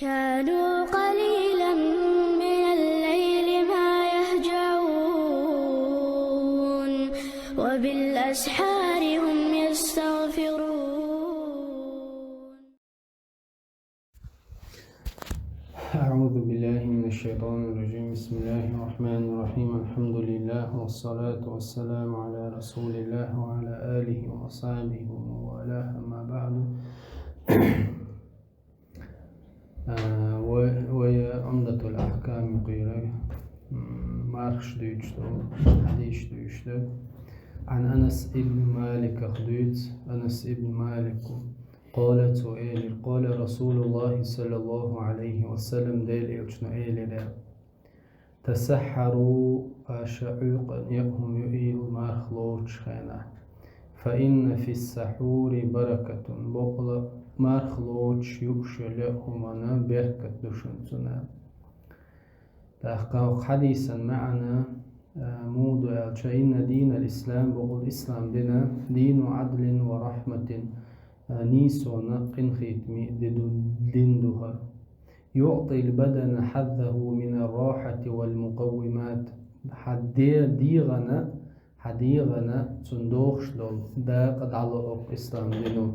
كانوا قليلا من الليل ما يهجعون وبالأسحار هم يستغفرون. أعوذ بالله من الشيطان الرجيم. بسم الله الرحمن الرحيم. الحمد لله والصلاة والسلام على رسول الله وعلى آله وأصحابه ومن والاه. أما بعد وعمدة الأحكام قيل مارش دوشتو حديث دوشتو عن أنس ابن مالك خديت أنس ابن مالك قالت سؤال قال رسول الله صلى الله عليه وسلم ديل إلشنا إلى تسحروا أشعوقا يهم يؤيل مارخلوش خينا فإن في السحور بركة بقل مارخلوش يؤشل همنا بركة دشنسنا تحقق حديثا معنا موضوع إن دين الإسلام بقل إسلام دين عدل ورحمة نيسو نقن ختمي دندها يعطي البدن حظه من الراحة والمقومات حديغنا صندوق شلول دا قد على إسلام دينو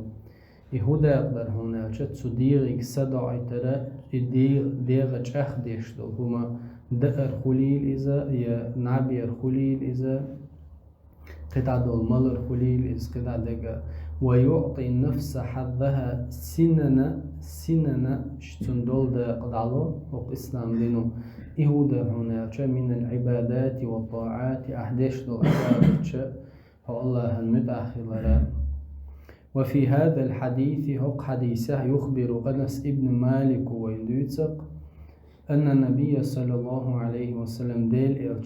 يهودا يقدر هنا تصديق صدع ترى ديغ أخدش هما دأر خليل إذا يا نعبير خليل إذا قطع دول ملر خليل إذا قطع دقا ويعطي النفس حظها سننا شتندول دا قد على إسلام دينو يهودا هنا من العبادات والطاعات أحدش دول عبادات فالله المتأخر. وفي هذا الحديث هو حديثه يخبر أنس ابن مالك ويندوتسق أن النبي صلى الله عليه وسلم ديل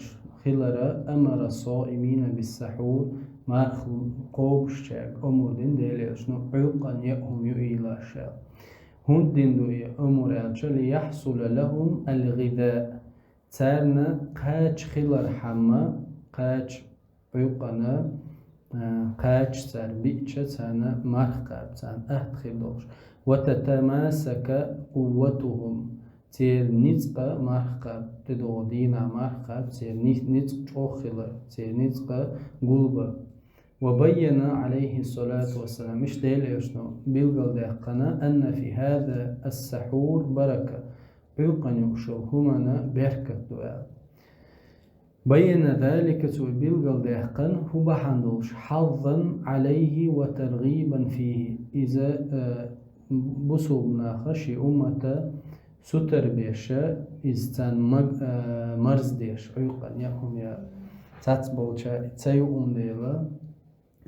خلرا أمر الصائمين بالسحور ما قوبش أمر ديل عقا يأهم يؤيلا شاء هون دين أمر ليحصل لهم الغذاء تارنا قاج خلر حما قاج عقنا قاج سر بيتش سانا مرقب سان أهتخلوش وتتماسك قوتهم تير نيزقا مرقب تدودينا مرقب تير نيزق شوخلر تير نيزقا قلبا. وبين عليه الصلاة والسلام مش ديل يشنو بيلقل ديقنا أن في هذا السحور بركة عقا يؤشو همنا بركة دعاء. بين ذلك بيلقل ديقن هو بحندوش حظا عليه وترغيبا فيه إذا بصوبنا خشي أمة ستر بيشا إذن مرز ديش عيقا يهم يا تاتبوشا تسيو ديلا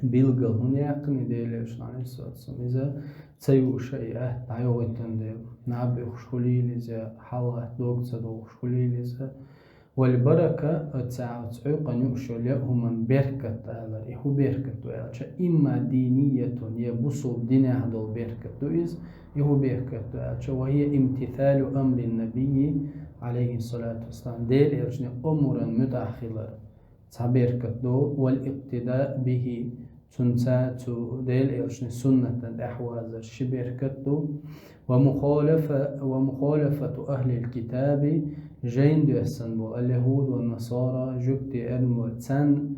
بيلقل هن يقني ديليش عليه الصلاة والسلام إذا تسيو شيء تعيوغتن ديل نعبي خشوليل إذا حالة دوغتا دوغ خشوليل إذا والبركة تعيقا يؤشو لهم بركة تالر إهو بركة تالر إما دينية يبصوا دينها دول بركة إذ إهو بركة تالر وهي امتثال أمر النبي عليه الصلاة والسلام ديل إرشن أمرا متأخرة بركة دول والاقتداء به سنساتو ديل إرشن سنة أحواز شبركة ومخالفة أهل الكتاب جين دو السنبو اليهود والنصارى جبت أرمو تسان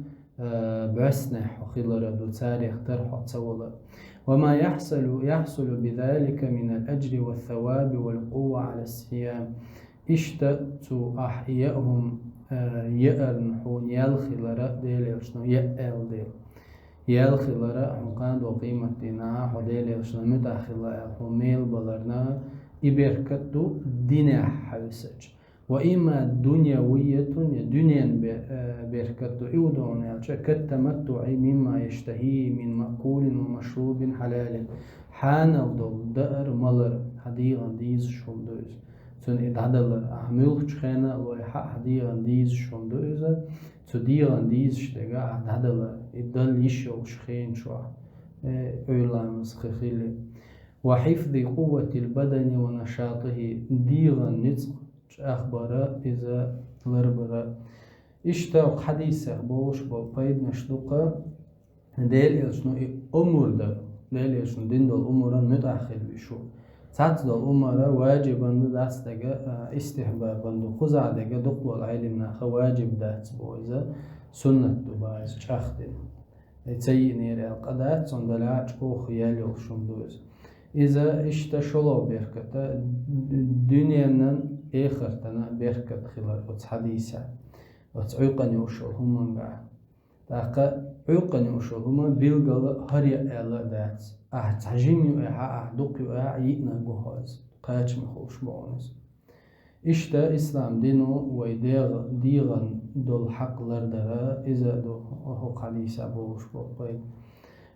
بسنح وخلر دو تاريخ ترحو تسولا وما يحصل بذلك من الأجر والثواب والقوة على الصيام اشتأت أحيائهم يأرنحون يالخلر ديل يرشنو يأل ديل يالخلر حقان دو قيمة دينا حديل يرشنو متأخلر حميل بلرنا إبركتو دينا حوسج وإما دنيوية دنيا بركته إودون كالتمتع مما يشتهيه من مأكول ومشروب حلال حان أفضل دأر ملر حديغا ديز شوندوز تون إدعدلر أحمل خشخانا لويحا حديغا ديز شوندوز تديغا ديز شتغا إدعدلر إدل يشو شخين شوا أولامز خخيلي وحفظ قوة البدن ونشاطه ديغا نتق أخبار إذا لربرا اشتاق حديثة بوش بقيد مشلوقة ديل إلشنو أمور دا ديل إلشنو دين دول أمورا متأخر بشو ساعت دو أمرا واجبا داس دقا استحبابا دو خزع دقا دقو العلم ناخا واجب دات بوزا سنة دو باز شاخدين تسيء نيري القدات صندلاج كو خيالي وشمدوز إذا اشتشلو بيركتا دنيانا إخرتنا بيركت خلال وتس حديثة وتس عيقني وشل هم بعد تاقا عيقني وشل هم بيلغل هريا إلا دات تعجيني دوقي يئنا جوهاز قاش مخوش بونس إشتا إسلام دينو ديغن دول حق لردرا إذا دو هو حديثة بوش بوقين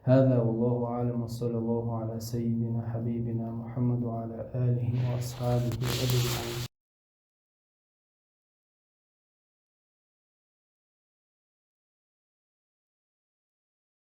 هذا والله أعلم وصلى الله على سيدنا حبيبنا محمد وعلى آله وأصحابه أجمعين.